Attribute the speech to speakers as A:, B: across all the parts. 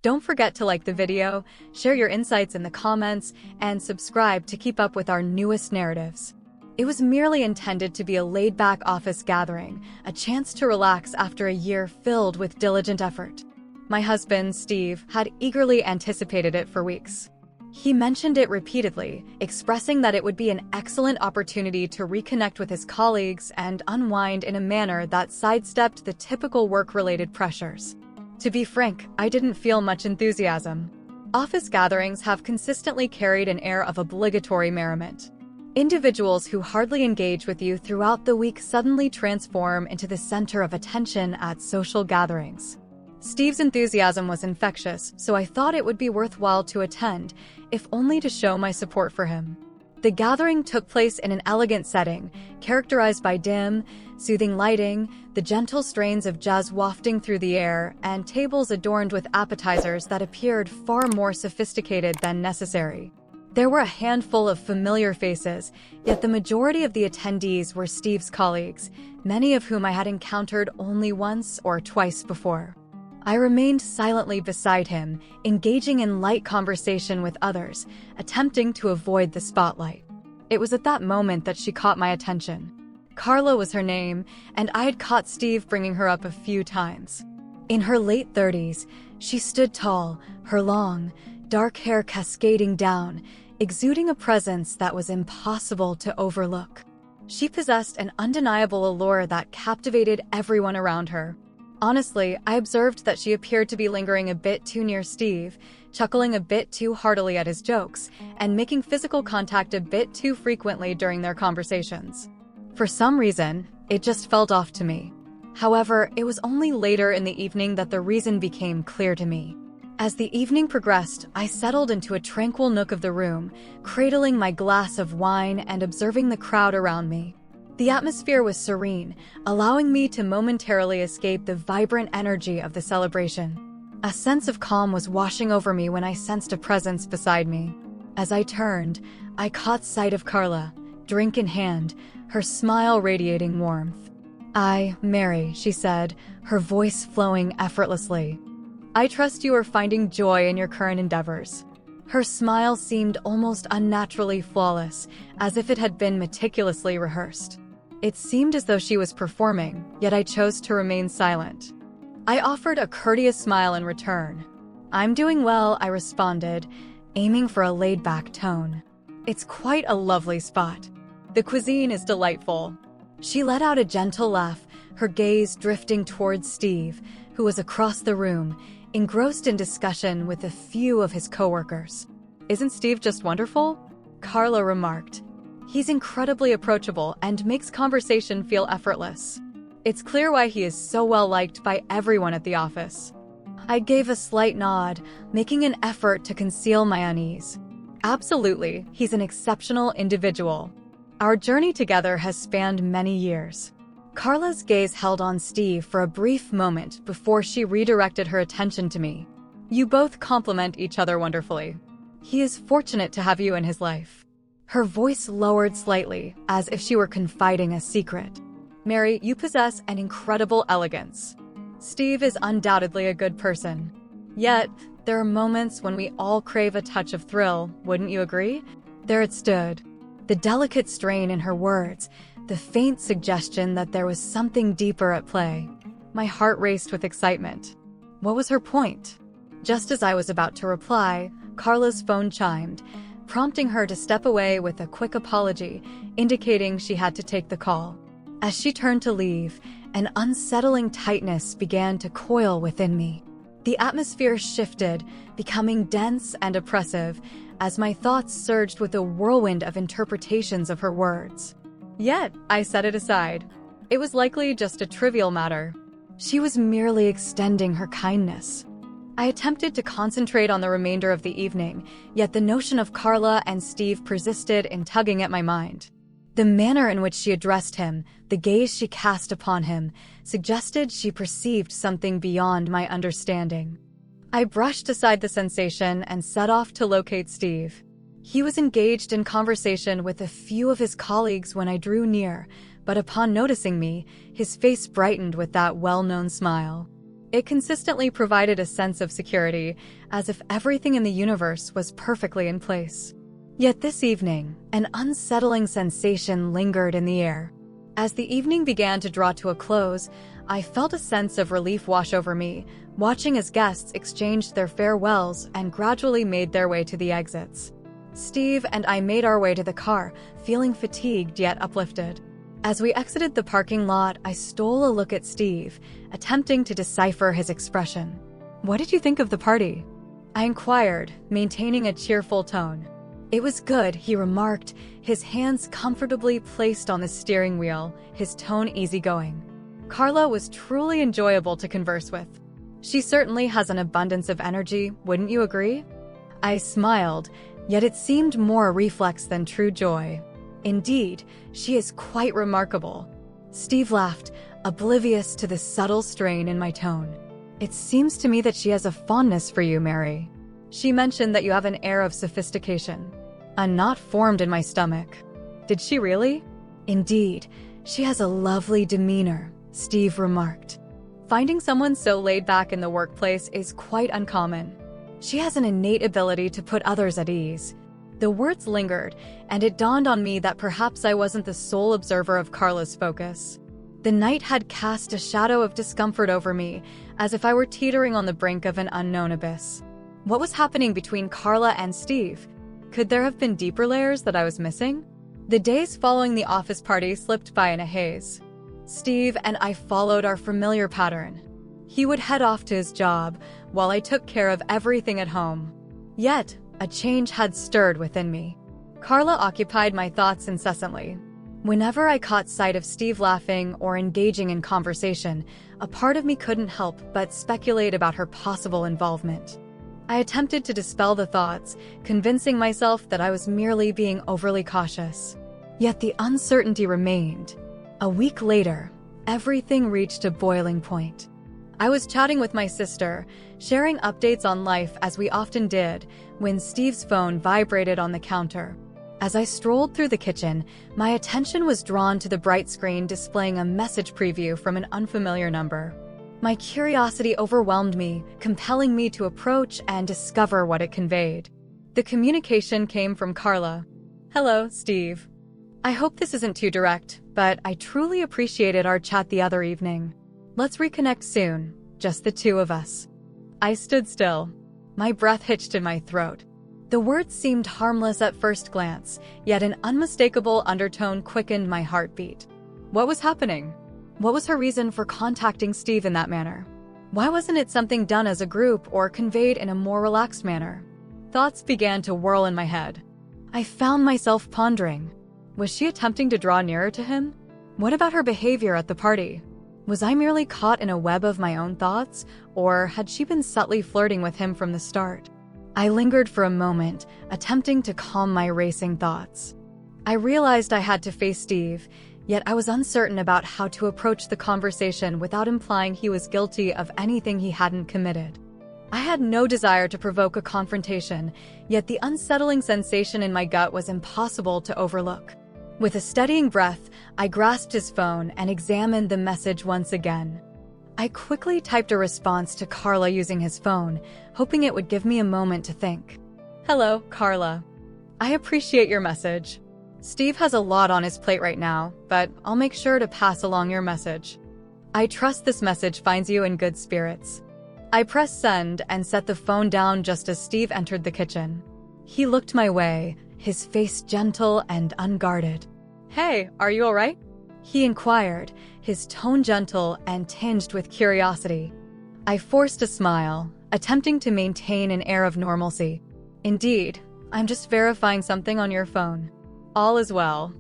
A: Don't forget to like the video, share your insights in the comments, and subscribe to keep up with our newest narratives. It was merely intended to be a laid-back office gathering, a chance to relax after a year filled with diligent effort. My husband, Steve, had eagerly anticipated it for weeks. He mentioned it repeatedly, expressing that it would be an excellent opportunity to reconnect with his colleagues and unwind in a manner that sidestepped the typical work-related pressures. To be frank, I didn't feel much enthusiasm. Office gatherings have consistently carried an air of obligatory merriment. Individuals who hardly engage with you throughout the week suddenly transform into the center of attention at social gatherings. Steve's enthusiasm was infectious, so I thought it would be worthwhile to attend, if only to show my support for him. The gathering took place in an elegant setting, characterized by dim, soothing lighting, the gentle strains of jazz wafting through the air, and tables adorned with appetizers that appeared far more sophisticated than necessary. There were a handful of familiar faces, yet the majority of the attendees were Steve's colleagues, many of whom I had encountered only once or twice before. I remained silently beside him, engaging in light conversation with others, attempting to avoid the spotlight. It was at that moment that she caught my attention. Carla was her name, and I had caught Steve bringing her up a few times. In her late 30s, she stood tall, her long, dark hair cascading down, exuding a presence that was impossible to overlook. She possessed an undeniable allure that captivated everyone around her. Honestly, I observed that she appeared to be lingering a bit too near Steve, chuckling a bit too heartily at his jokes, and making physical contact a bit too frequently during their conversations. For some reason, it just felt off to me. However, it was only later in the evening that the reason became clear to me. As the evening progressed, I settled into a tranquil nook of the room, cradling my glass of wine and observing the crowd around me. The atmosphere was serene, allowing me to momentarily escape the vibrant energy of the celebration. A sense of calm was washing over me when I sensed a presence beside me. As I turned, I caught sight of Carla, drink in hand, her smile radiating warmth. "Mary," she said, her voice flowing effortlessly. "I trust you are finding joy in your current endeavors." Her smile seemed almost unnaturally flawless, as if it had been meticulously rehearsed. It seemed as though she was performing, yet I chose to remain silent. I offered a courteous smile in return. "I'm doing well," I responded, aiming for a laid-back tone. "It's quite a lovely spot. The cuisine is delightful." She let out a gentle laugh, her gaze drifting towards Steve, who was across the room, engrossed in discussion with a few of his coworkers. "Isn't Steve just wonderful?" Carla remarked. "He's incredibly approachable and makes conversation feel effortless. It's clear why he is so well liked by everyone at the office." I gave a slight nod, making an effort to conceal my unease. "Absolutely, he's an exceptional individual. Our journey together has spanned many years." Carla's gaze held on Steve for a brief moment before she redirected her attention to me. "You both complement each other wonderfully. He is fortunate to have you in his life." Her voice lowered slightly, as if she were confiding a secret. "Mary, you possess an incredible elegance. Steve is undoubtedly a good person. Yet, there are moments when we all crave a touch of thrill, wouldn't you agree?" There it stood, the delicate strain in her words, the faint suggestion that there was something deeper at play. My heart raced with excitement. What was her point? Just as I was about to reply, Carla's phone chimed, prompting her to step away with a quick apology, indicating she had to take the call. As she turned to leave, an unsettling tightness began to coil within me. The atmosphere shifted, becoming dense and oppressive, as my thoughts surged with a whirlwind of interpretations of her words. Yet, I set it aside. It was likely just a trivial matter. She was merely extending her kindness. I attempted to concentrate on the remainder of the evening, yet the notion of Carla and Steve persisted in tugging at my mind. The manner in which she addressed him, the gaze she cast upon him, suggested she perceived something beyond my understanding. I brushed aside the sensation and set off to locate Steve. He was engaged in conversation with a few of his colleagues when I drew near, but upon noticing me, his face brightened with that well-known smile. It consistently provided a sense of security, as if everything in the universe was perfectly in place. Yet this evening, an unsettling sensation lingered in the air. As the evening began to draw to a close, I felt a sense of relief wash over me, watching as guests exchanged their farewells and gradually made their way to the exits. Steve and I made our way to the car, feeling fatigued yet uplifted. As we exited the parking lot, I stole a look at Steve, attempting to decipher his expression. "What did you think of the party?" I inquired, maintaining a cheerful tone. "It was good," he remarked, his hands comfortably placed on the steering wheel, his tone easygoing. Carla was truly enjoyable to converse with. She certainly has an abundance of energy, wouldn't you agree? I smiled, yet it seemed more a reflex than true joy. Indeed, she is quite remarkable. Steve laughed, oblivious to the subtle strain in my tone. "It seems to me that she has a fondness for you, Mary. She mentioned that you have an air of sophistication. A knot formed in my stomach." "Did she really?" "Indeed, she has a lovely demeanor," Steve remarked. "Finding someone so laid back in the workplace is quite uncommon. She has an innate ability to put others at ease." The words lingered, and it dawned on me that perhaps I wasn't the sole observer of Carla's focus. The night had cast a shadow of discomfort over me, as if I were teetering on the brink of an unknown abyss. What was happening between Carla and Steve? Could there have been deeper layers that I was missing? The days following the office party slipped by in a haze. Steve and I followed our familiar pattern. He would head off to his job, while I took care of everything at home. Yet, a change had stirred within me. Carla occupied my thoughts incessantly. Whenever I caught sight of Steve laughing or engaging in conversation, a part of me couldn't help but speculate about her possible involvement. I attempted to dispel the thoughts, convincing myself that I was merely being overly cautious. Yet the uncertainty remained. A week later, everything reached a boiling point. I was chatting with my sister, sharing updates on life as we often did, when Steve's phone vibrated on the counter. As I strolled through the kitchen, my attention was drawn to the bright screen displaying a message preview from an unfamiliar number. My curiosity overwhelmed me, compelling me to approach and discover what it conveyed. The communication came from Carla. "Hello, Steve. I hope this isn't too direct, but I truly appreciated our chat the other evening. Let's reconnect soon, just the two of us." I stood still. My breath hitched in my throat. The words seemed harmless at first glance, yet an unmistakable undertone quickened my heartbeat. What was happening? What was her reason for contacting Steve in that manner? Why wasn't it something done as a group or conveyed in a more relaxed manner? Thoughts began to whirl in my head. I found myself pondering. Was she attempting to draw nearer to him? What about her behavior at the party? Was I merely caught in a web of my own thoughts, or had she been subtly flirting with him from the start? I lingered for a moment, attempting to calm my racing thoughts. I realized I had to face Steve, yet I was uncertain about how to approach the conversation without implying he was guilty of anything he hadn't committed. I had no desire to provoke a confrontation, yet the unsettling sensation in my gut was impossible to overlook. With a steadying breath, I grasped his phone and examined the message once again. I quickly typed a response to Carla using his phone, hoping it would give me a moment to think. "Hello, Carla. I appreciate your message. Steve has a lot on his plate right now, but I'll make sure to pass along your message. I trust this message finds you in good spirits." I pressed send and set the phone down just as Steve entered the kitchen. He looked my way, his face gentle and unguarded. "Hey, are you all right?" he inquired, his tone gentle and tinged with curiosity. I forced a smile, attempting to maintain an air of normalcy. "Indeed, I'm just verifying something on your phone. All is well."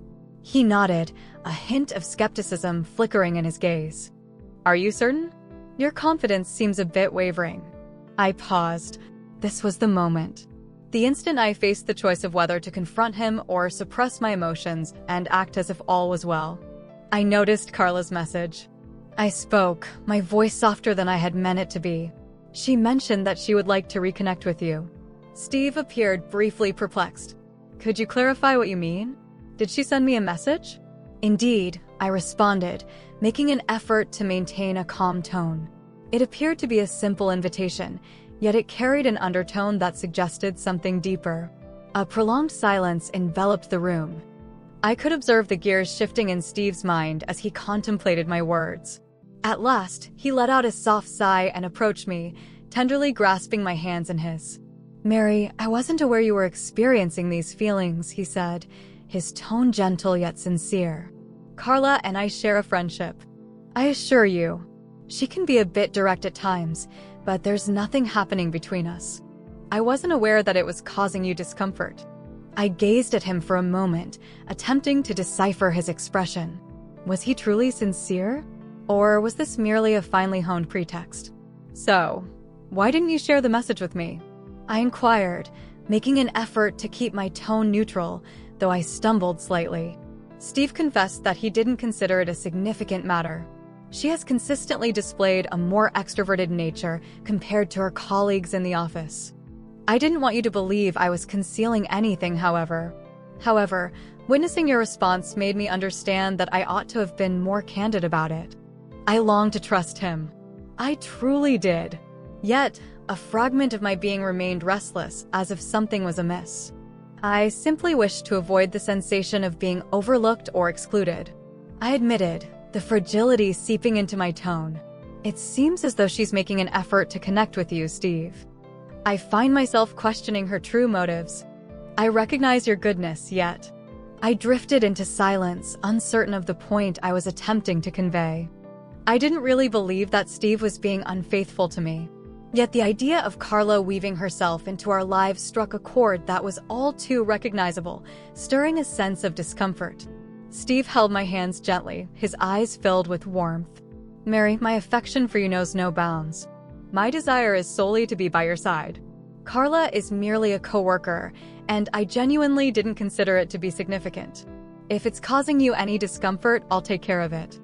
A: He nodded, a hint of skepticism flickering in his gaze. "Are you certain? Your confidence seems a bit wavering." I paused. This was the moment. The instant I faced the choice of whether to confront him or suppress my emotions and act as if all was well. I noticed Carla's message. I spoke, my voice softer than I had meant it to be. "She mentioned that she would like to reconnect with you." Steve appeared briefly perplexed. "Could you clarify what you mean? Did she send me a message?" "Indeed," I responded, making an effort to maintain a calm tone. It appeared to be a simple invitation, yet it carried an undertone that suggested something deeper. A prolonged silence enveloped the room. I could observe the gears shifting in Steve's mind as he contemplated my words. At last, he let out a soft sigh and approached me, tenderly grasping my hands in his. "Mary, I wasn't aware you were experiencing these feelings," he said, his tone gentle yet sincere. "Carla and I share a friendship. I assure you, she can be a bit direct at times, but there's nothing happening between us. I wasn't aware that it was causing you discomfort." I gazed at him for a moment, attempting to decipher his expression. Was he truly sincere? Or was this merely a finely honed pretext? "So, why didn't you share the message with me?" I inquired, making an effort to keep my tone neutral, though I stumbled slightly. Steve confessed that he didn't consider it a significant matter. "She has consistently displayed a more extroverted nature compared to her colleagues in the office. I didn't want you to believe I was concealing anything, however. Witnessing your response made me understand that I ought to have been more candid about it." I longed to trust him. I truly did. Yet, a fragment of my being remained restless, as if something was amiss. I simply wished to avoid the sensation of being overlooked or excluded. I admitted, the fragility seeping into my tone. "It seems as though she's making an effort to connect with you, Steve. I find myself questioning her true motives. I recognize your goodness, yet." I drifted into silence, uncertain of the point I was attempting to convey. I didn't really believe that Steve was being unfaithful to me. Yet the idea of Carla weaving herself into our lives struck a chord that was all too recognizable, stirring a sense of discomfort. Steve held my hands gently, his eyes filled with warmth. "Mary, my affection for you knows no bounds. My desire is solely to be by your side. Carla is merely a coworker, and I genuinely didn't consider it to be significant. If it's causing you any discomfort, I'll take care of it.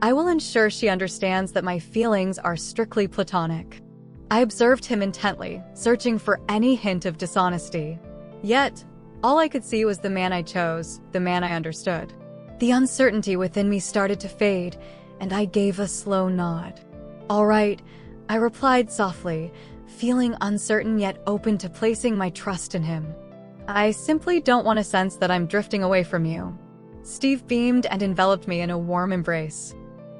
A: I will ensure she understands that my feelings are strictly platonic." I observed him intently, searching for any hint of dishonesty. Yet, all I could see was the man I chose, the man I understood. The uncertainty within me started to fade, and I gave a slow nod. "All right," I replied softly, feeling uncertain yet open to placing my trust in him. "I simply don't want to sense that I'm drifting away from you." Steve beamed and enveloped me in a warm embrace.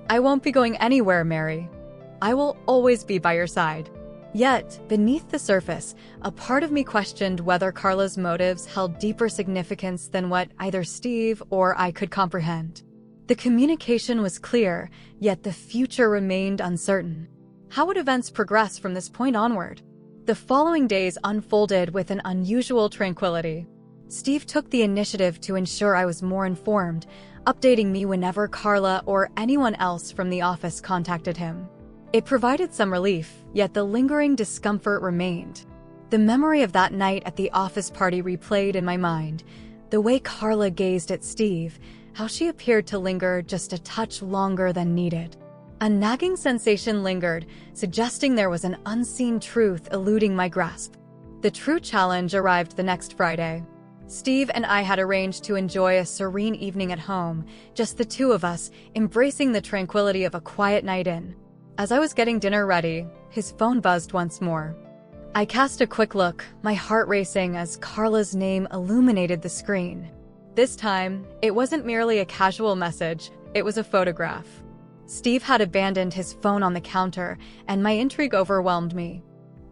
A: "I won't be going anywhere, Mary. I will always be by your side." Yet, beneath the surface, a part of me questioned whether Carla's motives held deeper significance than what either Steve or I could comprehend. The communication was clear, yet the future remained uncertain. How would events progress from this point onward? The following days unfolded with an unusual tranquility. Steve took the initiative to ensure I was more informed, updating me whenever Carla or anyone else from the office contacted him. It provided some relief, yet the lingering discomfort remained. The memory of that night at the office party replayed in my mind, the way Carla gazed at Steve, how she appeared to linger just a touch longer than needed. A nagging sensation lingered, suggesting there was an unseen truth eluding my grasp. The true challenge arrived the next Friday. Steve and I had arranged to enjoy a serene evening at home, just the two of us, embracing the tranquility of a quiet night in. As I was getting dinner ready, his phone buzzed once more. I cast a quick look, my heart racing as Carla's name illuminated the screen. This time, it wasn't merely a casual message, it was a photograph. Steve had abandoned his phone on the counter, and my intrigue overwhelmed me.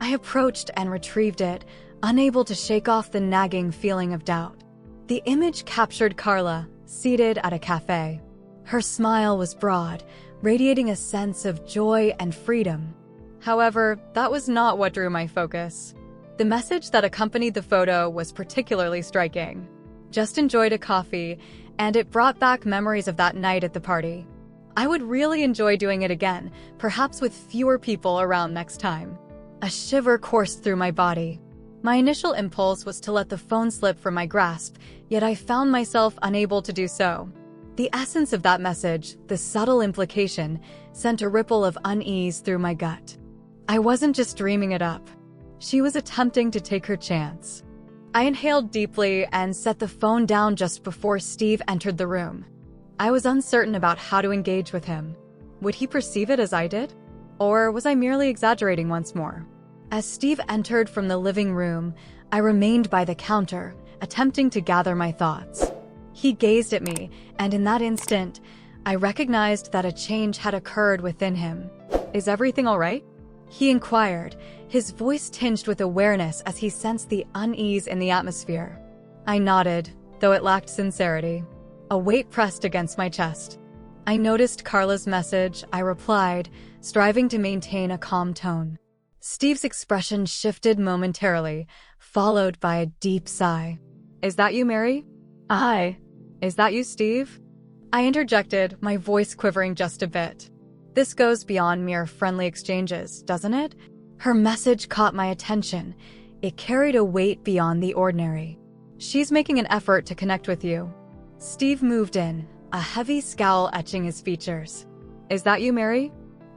A: I approached and retrieved it, unable to shake off the nagging feeling of doubt. The image captured Carla, seated at a cafe. Her smile was broad, radiating a sense of joy and freedom. However, that was not what drew my focus. The message that accompanied the photo was particularly striking. "Just enjoyed a coffee," and it brought back memories of that night at the party. I would really enjoy doing it again, perhaps with fewer people around next time. A shiver coursed through my body. My initial impulse was to let the phone slip from my grasp, yet I found myself unable to do so. The essence of that message, the subtle implication, sent a ripple of unease through my gut. I wasn't just dreaming it up. She was attempting to take her chance. I inhaled deeply and set the phone down just before Steve entered the room. I was uncertain about how to engage with him. Would he perceive it as I did? Or was I merely exaggerating once more? As Steve entered from the living room, I remained by the counter, attempting to gather my thoughts. He gazed at me, and in that instant, I recognized that a change had occurred within him. "Is everything all right?" he inquired, his voice tinged with awareness as he sensed the unease in the atmosphere. I nodded, though it lacked sincerity. A weight pressed against my chest. I noticed Carla's message, I replied, striving to maintain a calm tone. Steve's expression shifted momentarily, followed by a deep sigh. "Is that you, Mary?" "Aye." "Is that you, Steve?" I interjected, my voice quivering just a bit. This goes beyond mere friendly exchanges, doesn't it? Her message caught my attention. It carried a weight beyond the ordinary. "She's making an effort to connect with you." Steve moved in, a heavy scowl etching his features. "Is that you, Mary?"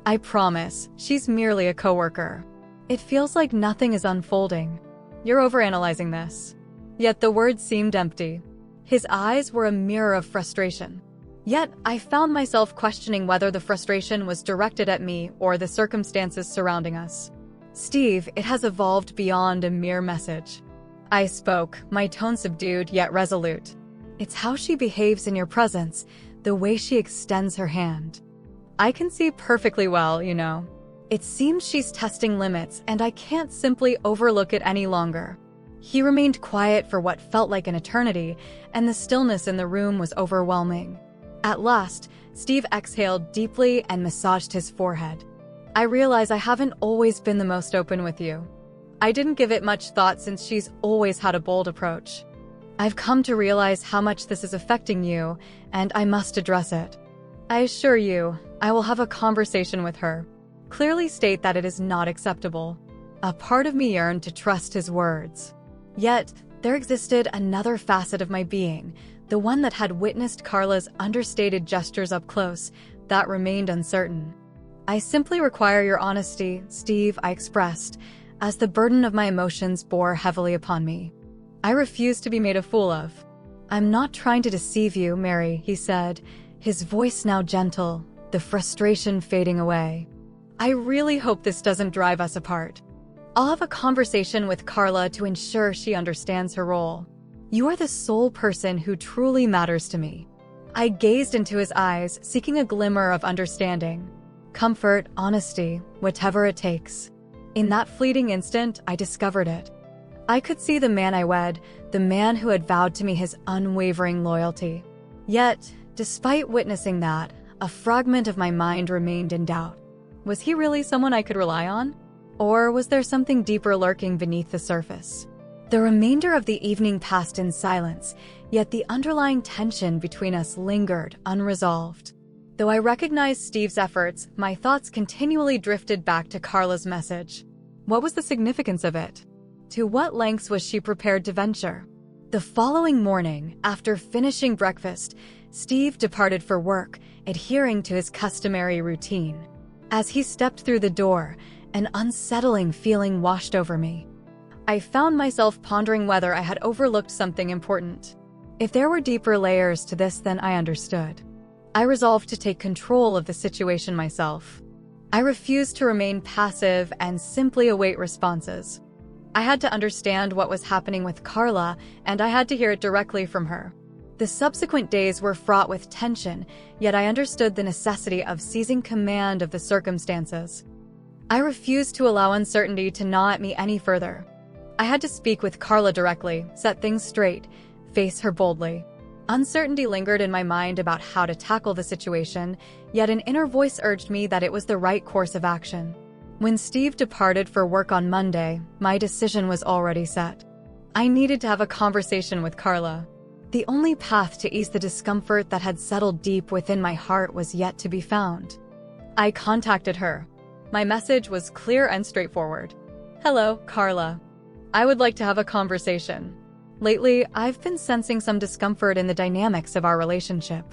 A: "I promise, she's merely a coworker." It feels like nothing is unfolding. You're overanalyzing this. Yet the words seemed empty. His eyes were a mirror of frustration. Yet I found myself questioning whether the frustration was directed at me or the circumstances surrounding us. "Steve, it has evolved beyond a mere message." I spoke, my tone subdued yet resolute. "It's how she behaves in your presence, the way she extends her hand. I can see perfectly well, you know. It seems she's testing limits, and I can't simply overlook it any longer." He remained quiet for what felt like an eternity, and the stillness in the room was overwhelming. At last, Steve exhaled deeply and massaged his forehead. "I realize I haven't always been the most open with you. I didn't give it much thought since she's always had a bold approach. I've come to realize how much this is affecting you, and I must address it. I assure you, I will have a conversation with her. Clearly state that it is not acceptable." A part of me yearned to trust his words. Yet, there existed another facet of my being, the one that had witnessed Carla's understated gestures up close, that remained uncertain. "I simply require your honesty, Steve," I expressed, as the burden of my emotions bore heavily upon me. "I refuse to be made a fool of." "I'm not trying to deceive you, Mary," he said, his voice now gentle, the frustration fading away. "I really hope this doesn't drive us apart. I'll have a conversation with Carla to ensure she understands her role. You are the sole person who truly matters to me." I gazed into his eyes, seeking a glimmer of understanding. Comfort, honesty, whatever it takes. In that fleeting instant, I discovered it. I could see the man I wed, the man who had vowed to me his unwavering loyalty. Yet, despite witnessing that, a fragment of my mind remained in doubt. Was he really someone I could rely on? Or was there something deeper lurking beneath the surface? The remainder of the evening passed in silence, yet the underlying tension between us lingered, unresolved. Though I recognized Steve's efforts, my thoughts continually drifted back to Carla's message. What was the significance of it? To what lengths was she prepared to venture? The following morning, after finishing breakfast, Steve departed for work, adhering to his customary routine. As he stepped through the door, an unsettling feeling washed over me. I found myself pondering whether I had overlooked something important. If there were deeper layers to this than I understood. I resolved to take control of the situation myself. I refused to remain passive and simply await responses. I had to understand what was happening with Carla, and I had to hear it directly from her. The subsequent days were fraught with tension, yet I understood the necessity of seizing command of the circumstances. I refused to allow uncertainty to gnaw at me any further. I had to speak with Carla directly, set things straight, face her boldly. Uncertainty lingered in my mind about how to tackle the situation, yet an inner voice urged me that it was the right course of action. When Steve departed for work on Monday, my decision was already set. I needed to have a conversation with Carla. The only path to ease the discomfort that had settled deep within my heart was yet to be found. I contacted her. My message was clear and straightforward. "Hello, Carla. I would like to have a conversation. Lately, I've been sensing some discomfort in the dynamics of our relationship.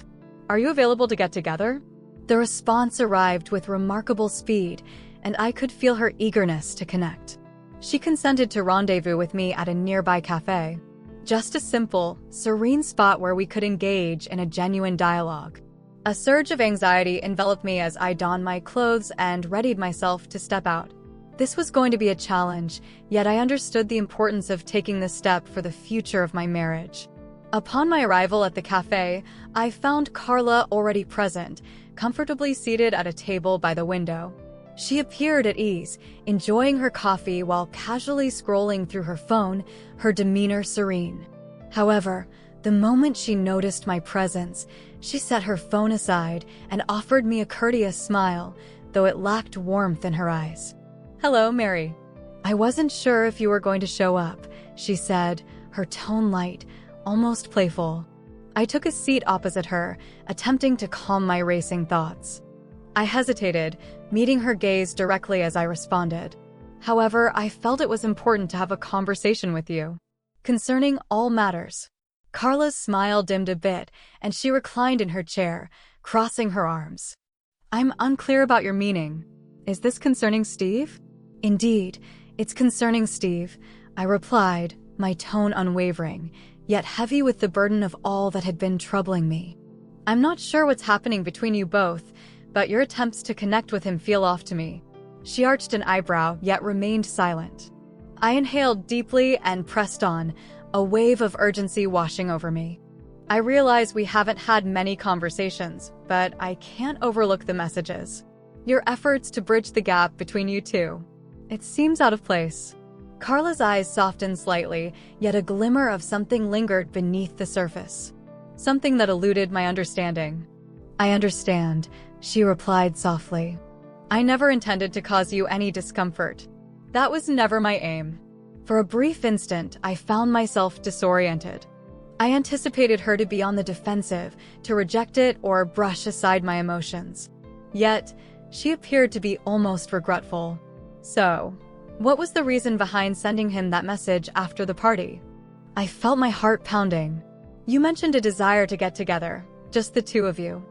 A: Are you available to get together?" The response arrived with remarkable speed, and I could feel her eagerness to connect. She consented to rendezvous with me at a nearby cafe. Just a simple, serene spot where we could engage in a genuine dialogue. A surge of anxiety enveloped me as I donned my clothes and readied myself to step out. This was going to be a challenge, yet I understood the importance of taking this step for the future of my marriage. Upon my arrival at the cafe, I found Carla already present, comfortably seated at a table by the window. She appeared at ease, enjoying her coffee while casually scrolling through her phone, her demeanor serene. However, the moment she noticed my presence, she set her phone aside and offered me a courteous smile, though it lacked warmth in her eyes. "Hello, Mary. I wasn't sure if you were going to show up," she said, her tone light, almost playful. I took a seat opposite her, attempting to calm my racing thoughts. I hesitated, meeting her gaze directly as I responded. "However, I felt it was important to have a conversation with you concerning all matters." Carla's smile dimmed a bit, and she reclined in her chair, crossing her arms. "I'm unclear about your meaning. Is this concerning Steve?" "Indeed, it's concerning Steve," I replied, my tone unwavering, yet heavy with the burden of all that had been troubling me. "I'm not sure what's happening between you both, but your attempts to connect with him feel off to me." She arched an eyebrow, yet remained silent. I inhaled deeply and pressed on, a wave of urgency washing over me. "I realize we haven't had many conversations, but I can't overlook the messages. Your efforts to bridge the gap between you two. It seems out of place." Carla's eyes softened slightly, yet a glimmer of something lingered beneath the surface. Something that eluded my understanding. "I understand," she replied softly. "I never intended to cause you any discomfort. That was never my aim." For a brief instant, I found myself disoriented. I anticipated her to be on the defensive, to reject it or brush aside my emotions. Yet, she appeared to be almost regretful. "So, what was the reason behind sending him that message after the party?" I felt my heart pounding. "You mentioned a desire to get together, just the two of you.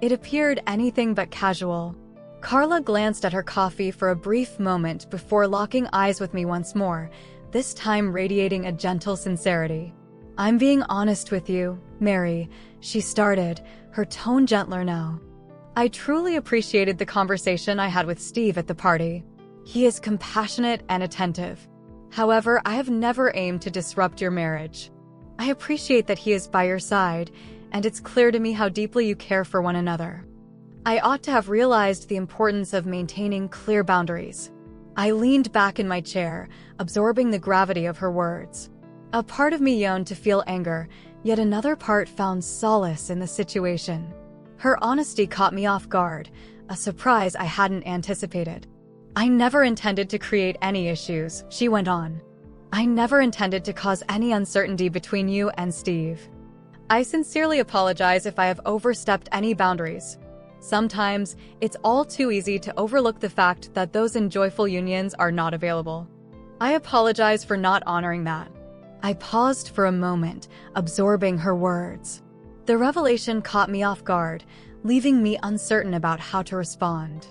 A: It appeared anything but casual." Carla glanced at her coffee for a brief moment before locking eyes with me once more, this time radiating a gentle sincerity. "I'm being honest with you, Mary," she started, her tone gentler now. "I truly appreciated the conversation I had with Steve at the party. He is compassionate and attentive. However, I have never aimed to disrupt your marriage. I appreciate that he is by your side, and it's clear to me how deeply you care for one another. I ought to have realized the importance of maintaining clear boundaries." I leaned back in my chair, absorbing the gravity of her words. A part of me yearned to feel anger, yet another part found solace in the situation. Her honesty caught me off guard, a surprise I hadn't anticipated. "I never intended to create any issues," she went on. "I never intended to cause any uncertainty between you and Steve. I sincerely apologize if I have overstepped any boundaries. Sometimes, it's all too easy to overlook the fact that those in joyful unions are not available. I apologize for not honoring that." I paused for a moment, absorbing her words. The revelation caught me off guard, leaving me uncertain about how to respond.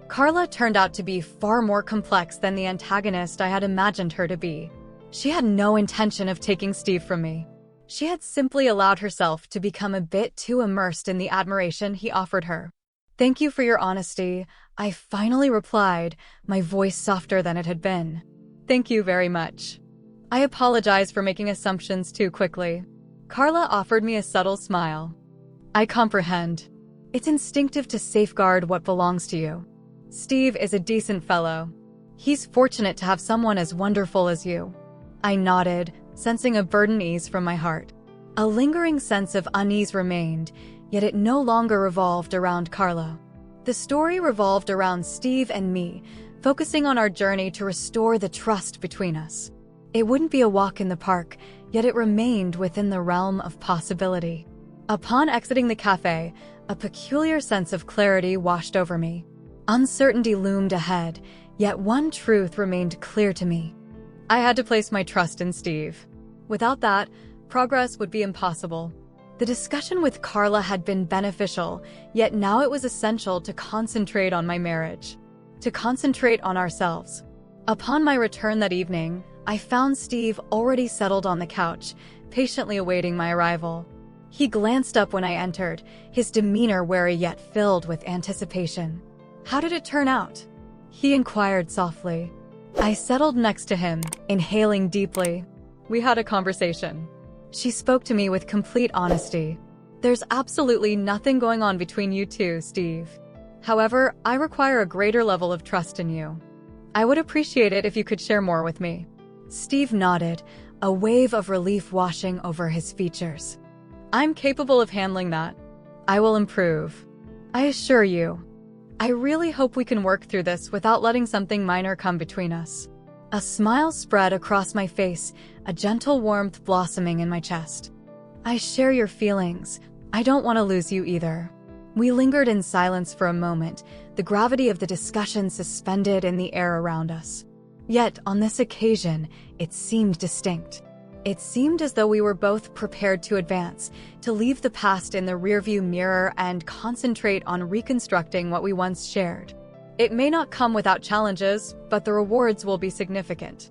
A: Carla turned out to be far more complex than the antagonist I had imagined her to be. She had no intention of taking Steve from me. She had simply allowed herself to become a bit too immersed in the admiration he offered her. "Thank you for your honesty," I finally replied, my voice softer than it had been. "Thank you very much. I apologize for making assumptions too quickly." Carla offered me a subtle smile. "I comprehend. It's instinctive to safeguard what belongs to you. Steve is a decent fellow. He's fortunate to have someone as wonderful as you." I nodded, sensing a burden ease from my heart. A lingering sense of unease remained, yet it no longer revolved around Carla. The story revolved around Steve and me, focusing on our journey to restore the trust between us. It wouldn't be a walk in the park, yet it remained within the realm of possibility. Upon exiting the cafe, a peculiar sense of clarity washed over me. Uncertainty loomed ahead, yet one truth remained clear to me. I had to place my trust in Steve. Without that, progress would be impossible. The discussion with Carla had been beneficial, yet now it was essential to concentrate on my marriage, to concentrate on ourselves. Upon my return that evening, I found Steve already settled on the couch, patiently awaiting my arrival. He glanced up when I entered, his demeanor wary yet filled with anticipation. "How did it turn out?" he inquired softly. I settled next to him, inhaling deeply. "We had a conversation." She spoke to me with complete honesty. "There's absolutely nothing going on between you two, Steve. However, I require a greater level of trust in you. I would appreciate it if you could share more with me." Steve nodded, a wave of relief washing over his features. "I'm capable of handling that. I will improve. I assure you. I really hope we can work through this without letting something minor come between us." A smile spread across my face, a gentle warmth blossoming in my chest. "I share your feelings. I don't want to lose you either." We lingered in silence for a moment, the gravity of the discussion suspended in the air around us. Yet, on this occasion, it seemed distinct. It seemed as though we were both prepared to advance, to leave the past in the rearview mirror and concentrate on reconstructing what we once shared. It may not come without challenges, but the rewards will be significant.